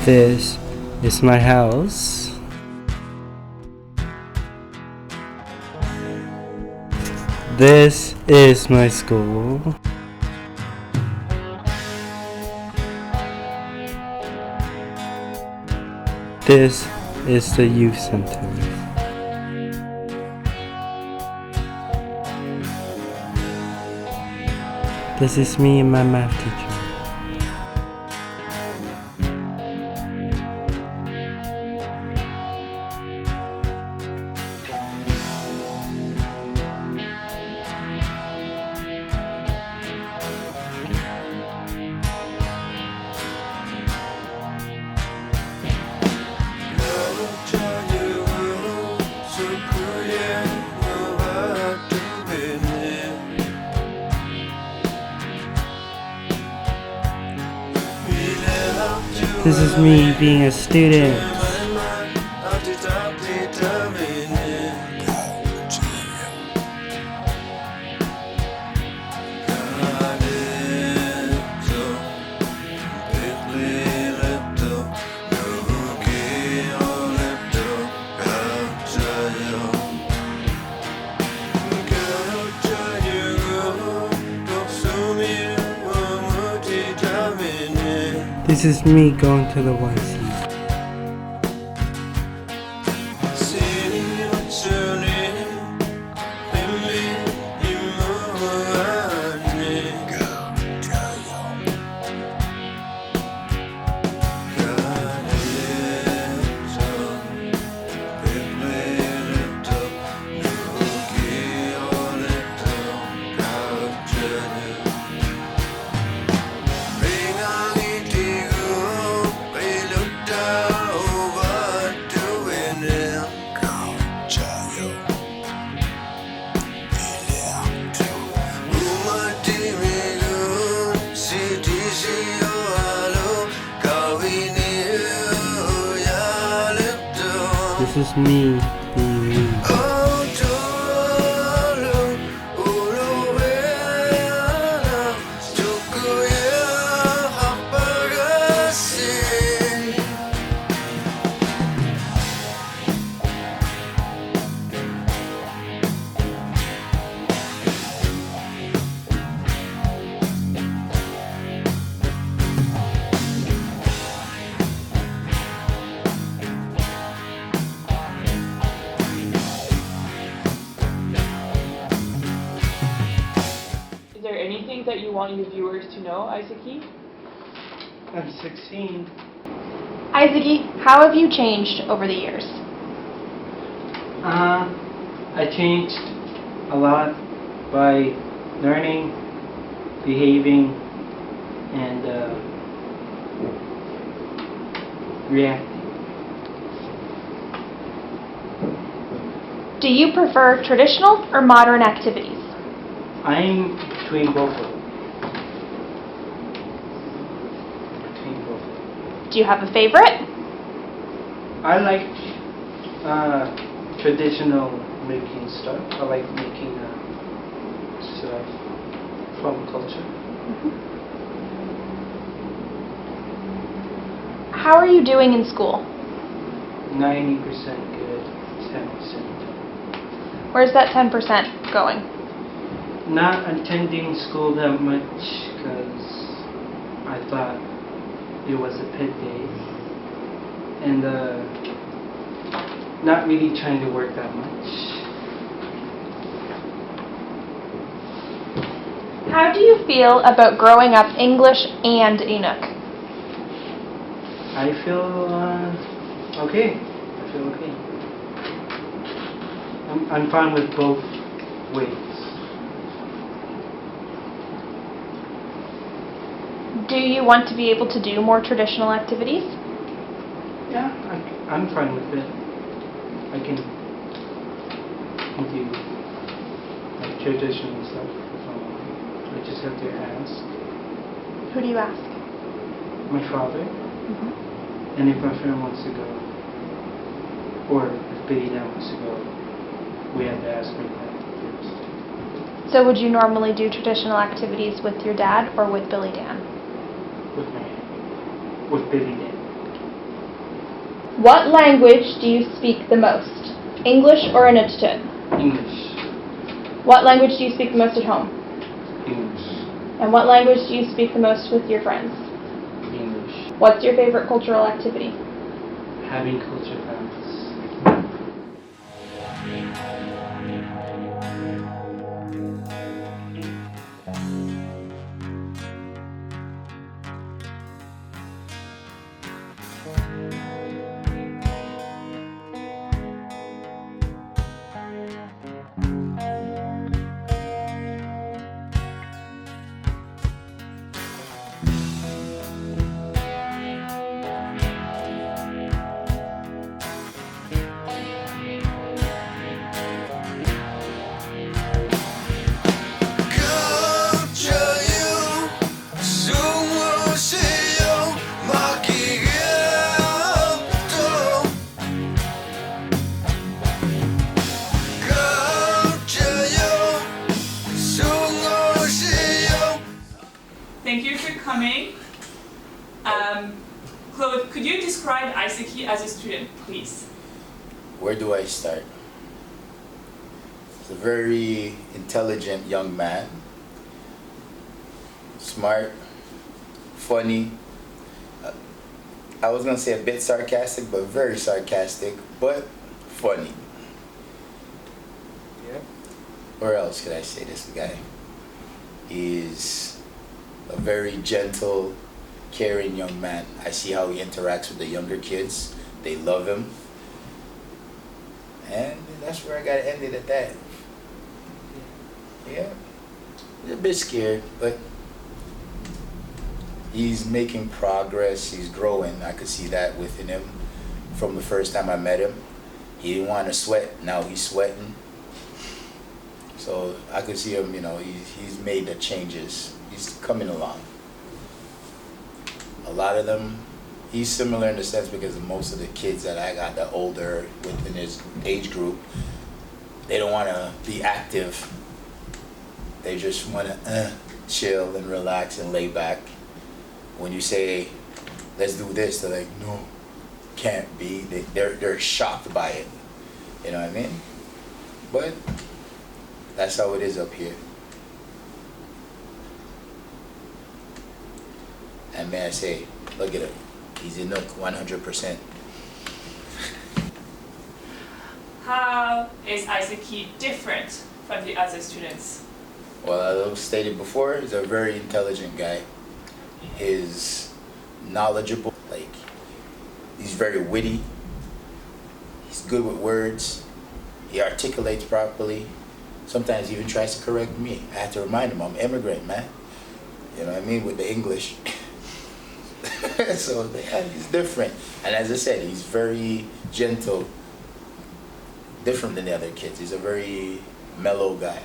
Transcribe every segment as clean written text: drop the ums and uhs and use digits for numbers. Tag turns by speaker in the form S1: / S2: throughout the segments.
S1: This is my house. This is my school. This is the youth center. This is me and my math teacher. This is me being a student. This is me going to the YC. This is me being me.
S2: Is there anything that you want your viewers to know, Isakie?
S1: I'm 16.
S3: Isakie, how have you changed over the years?
S1: I changed a lot by learning, behaving, and reacting.
S3: Do you prefer traditional or modern activities?
S1: I'm between both of them.
S3: Do you have a favorite?
S1: I like traditional making stuff. I like making stuff from culture.
S3: How are you doing in school?
S1: 90% good, 10%.
S3: Where's that 10% going?
S1: Not attending school that much because I thought it was a pet day, and not really trying to work that much.
S3: How do you feel about growing up English and Inuk?
S1: I feel okay. I feel okay. I'm fine with both ways.
S3: Do you want to be able to do more traditional activities?
S1: Yeah, I'm fine with it. I can do traditional stuff. I just have to ask
S3: Who do you ask?
S1: my father, and if my friend wants to go, or if Billy Dan wants to go, we have to ask my dad first.
S3: So would you normally do traditional activities with your dad or with Billy Dan?
S1: With Billy Dan.
S3: What language do you speak the most? English or autochtone?
S1: English.
S3: What language do you speak the most at home?
S1: English.
S3: And what language do you speak the most with your friends?
S1: English.
S3: What's your favorite cultural activity?
S1: Having culture class.
S2: Thank you for coming. Claude, could you describe Isakie as a student, please?
S4: Where do I start? He's a very intelligent young man. Smart, funny. I was going to say a bit sarcastic, but very sarcastic, but funny.
S1: Yeah.
S4: Where else could I say this guy? He's a very gentle, caring young man. I see how he interacts with the younger kids. They love him. And that's where I got to end it at that. Yeah. He's a bit scared, but he's making progress. He's growing. I could see that within him from the first time I met him. He didn't want to sweat. Now he's sweating. So I could see him, he's made the changes. He's coming along. A lot of them, he's similar in the sense because most of the kids that I got that older within his age group, they don't want to be active. They just want to chill and relax and lay back. When you say, let's do this, they're like, no, can't be. They're shocked by it. You know what I mean? But that's how it is up here. And may I say, look at him. He's a Nook, 100%.
S2: How is Isakie different from the other students?
S4: Well, as stated before, he's a very intelligent guy. He's knowledgeable, he's very witty. He's good with words. He articulates properly. Sometimes he even tries to correct me. I have to remind him I'm an immigrant, man. You know what I mean, with the English. So yeah, he's different. And as I said, he's very gentle. Different than the other kids. He's a very mellow guy,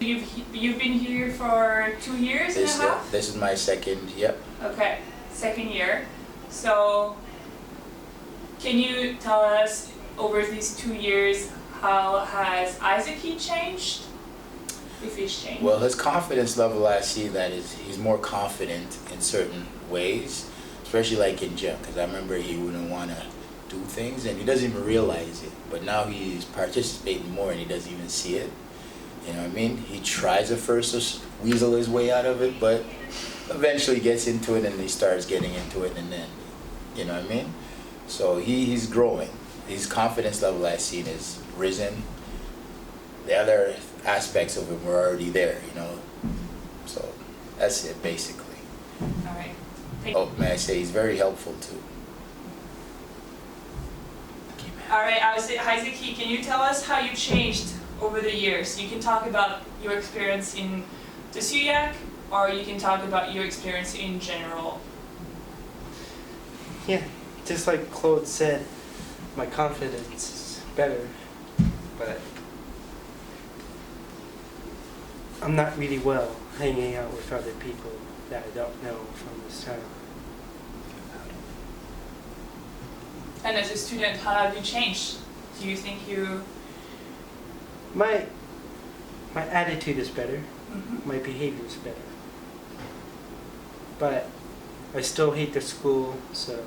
S2: You've been here for 2 years and a half?
S4: This is my second, yep.
S2: Okay, second year. So, can you tell us over these 2 years, how has Isakie changed? If he's changed?
S4: Well, his confidence level, I see that he's more confident in certain ways, especially like in gym, because I remember he wouldn't want to do things and he doesn't even realize it. But now he's participating more and he doesn't even see it. You know what I mean? He tries at first to weasel his way out of it, but eventually gets into it and he starts getting into it, and then, you know what I mean? So he's growing. His confidence level, I've seen, is risen. The other aspects of him were already there, So that's it, basically.
S2: All right.
S4: Oh, may I say, he's very helpful too.
S2: All right, Isakie, can you tell us how you changed over the years? You can talk about your experience in Tasiujaq, or you can talk about your experience in general.
S1: Yeah, just like Claude said, my confidence is better, but I'm not really well hanging out with other people that I don't know from this town.
S2: And as a student, how have you changed? Do you think you...
S1: My attitude is better.
S2: Mhm.
S1: My behavior is better. But I still hate the school, so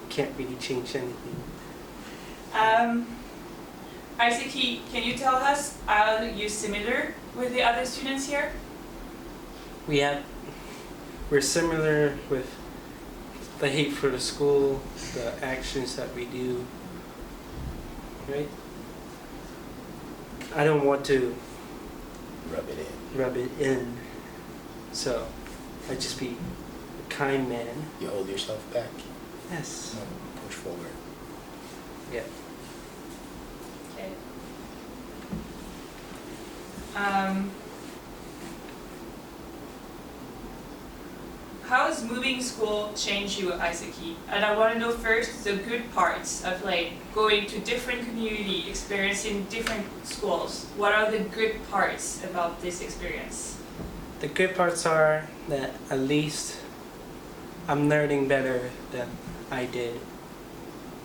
S1: can't really change anything.
S2: Isakie, can you tell us, are you similar with the other students here?
S1: We're similar with the hate for the school, the actions that we do, right? I don't want to rub it in, so I just be a kind man.
S4: You hold yourself back.
S1: Yes.
S4: No, push forward.
S1: Yeah.
S2: Okay. How has moving school changed you, Isakie? And I want to know first the good parts of like going to different community, experiencing different schools. What are the good parts about this experience?
S1: The good parts are that at least I'm learning better than I did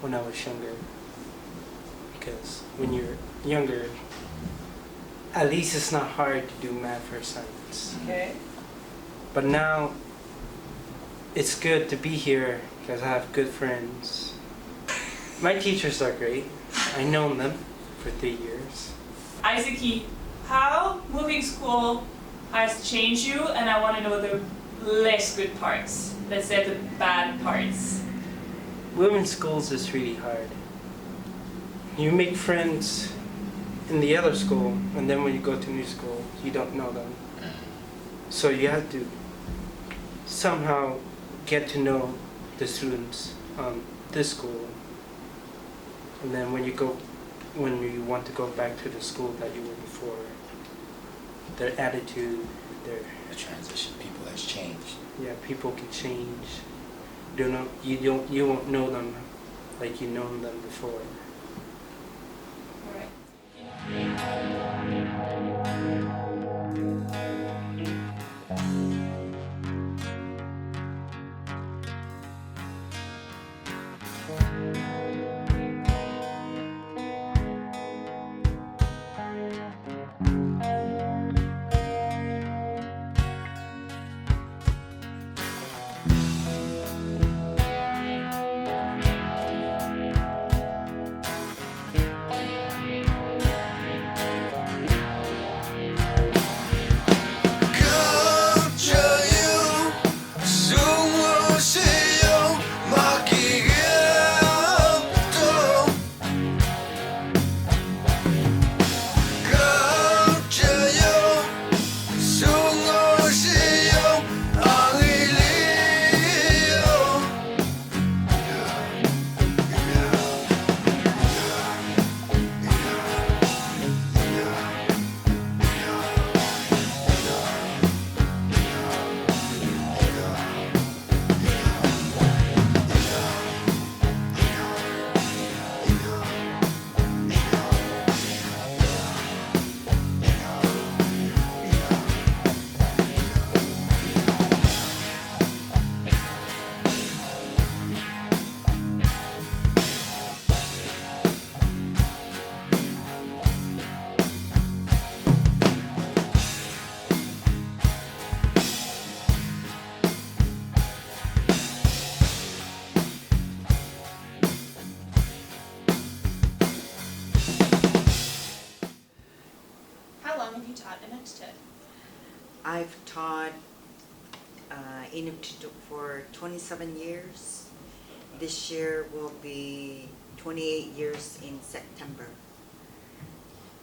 S1: when I was younger. Because when you're younger, at least it's not hard to do math or science.
S2: Okay.
S1: But now, it's good to be here because I have good friends. My teachers are great. I've known them for 3 years.
S2: Isakie, how moving school has changed you, and I want to know the less good parts. Let's say the bad parts.
S1: Women's schools is really hard. You make friends in the other school, and then when you go to new school, you don't know them. So you have to somehow get to know the students on this school. And then when you want to go back to the school that you were before, their attitude,
S4: The transition, people has changed.
S1: people can change. You won't know them like you known them before.
S5: I've taught Inuktitut for 27 years. This year will be 28 years in September.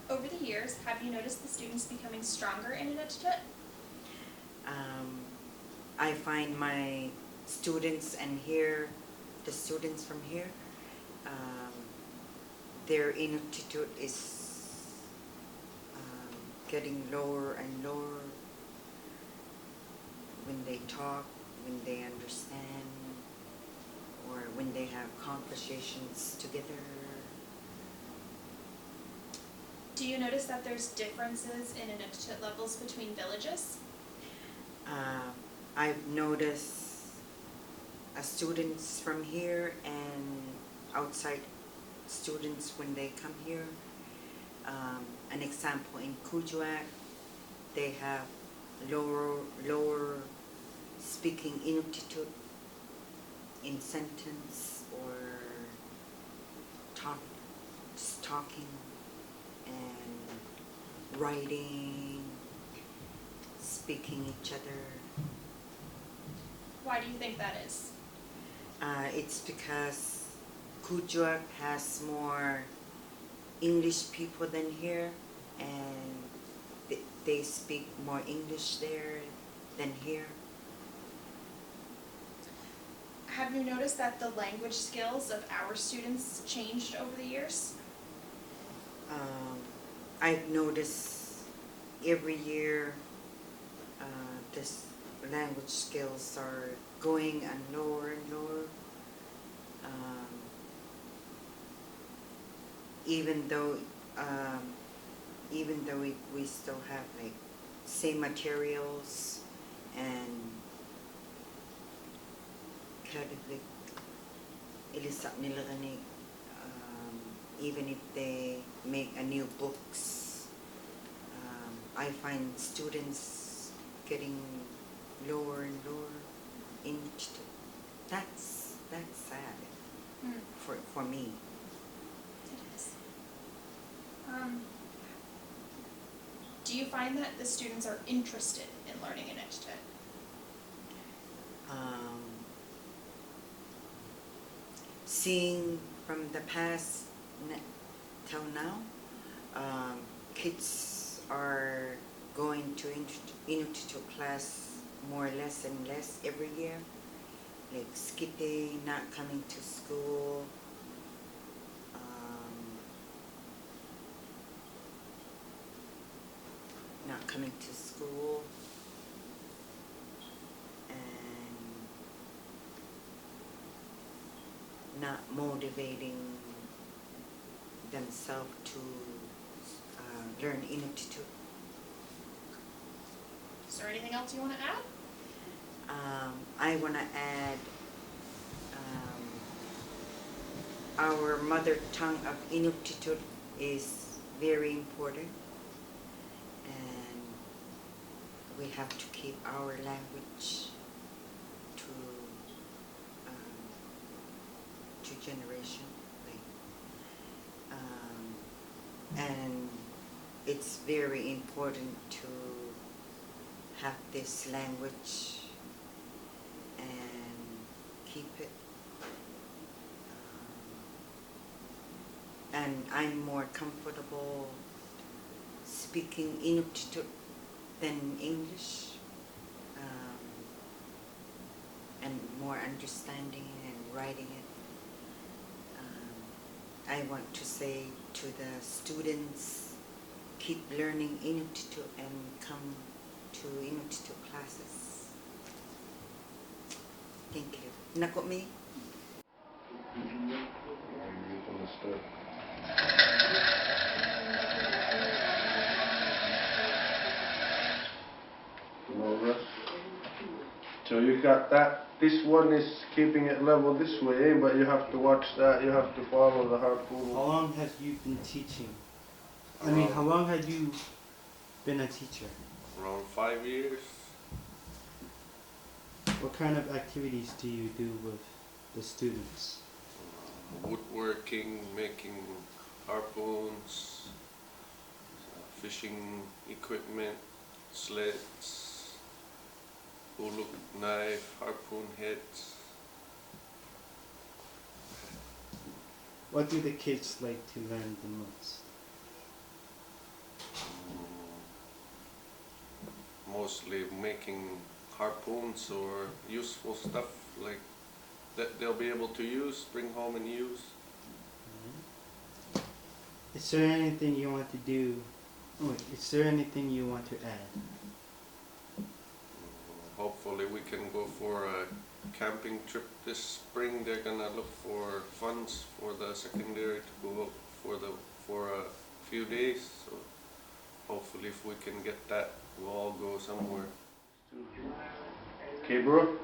S3: Over the years, have you noticed the students becoming stronger in Inuktitut?
S5: I find my students and here, the students from here, their Inuktitut is getting lower and lower when they talk, when they understand, or when they have conversations together.
S6: Do you notice that there's differences in Inuktitut levels between villages?
S5: I've noticed students from here and outside students when they come here. An example, in Tasiujaq, they have lower speaking Inuktitut in sentence or talking and writing, speaking each other.
S6: Why do you think that is?
S5: It's because Tasiujaq has more English people than here, and they speak more English there than here.
S6: Have you noticed that the language skills of our students changed over the years?
S5: I've noticed every year this language skills are going and lower and lower. Even though we still have like same materials and even if they make a new books, I find students getting lower and lower in each. That's sad for me.
S6: It is. Do you find that the students are interested in learning Inuktitut?
S5: Seeing from the past till now, kids are going to Inuktitut class more or less and less every year, like skipping, not coming to school. Not coming to school, and not motivating themselves to learn Inuktitut.
S6: Is there anything else you want to add?
S5: I want to add our mother tongue of Inuktitut is very important. We have to keep our language to generation, and it's very important to have this language and keep it. And I'm more comfortable speaking Inuktitut than English, and more understanding and writing it. I want to say to the students, keep learning Inuktitut and come to Inuktitut classes. Thank you. Nako me?
S7: So you got that, this one is keeping it level this way, but you have to watch that, you have to follow the harpoon.
S1: How long have you been teaching? I mean, how long have you been a teacher?
S8: Around 5 years.
S1: What kind of activities do you do with the students?
S8: Woodworking, making harpoons, fishing equipment, sleds, uluk knife, harpoon heads.
S1: What do the kids like to learn the most?
S8: Mostly making harpoons or useful stuff like that they'll be able to use, bring home and use.
S1: Is there anything you want to do? Oh, is there anything you want to add?
S8: Hopefully we can go for a camping trip this spring. They're gonna look for funds for the secondary to go for a few days. So hopefully, if we can get that, we'll all go somewhere.
S7: Okay, bro.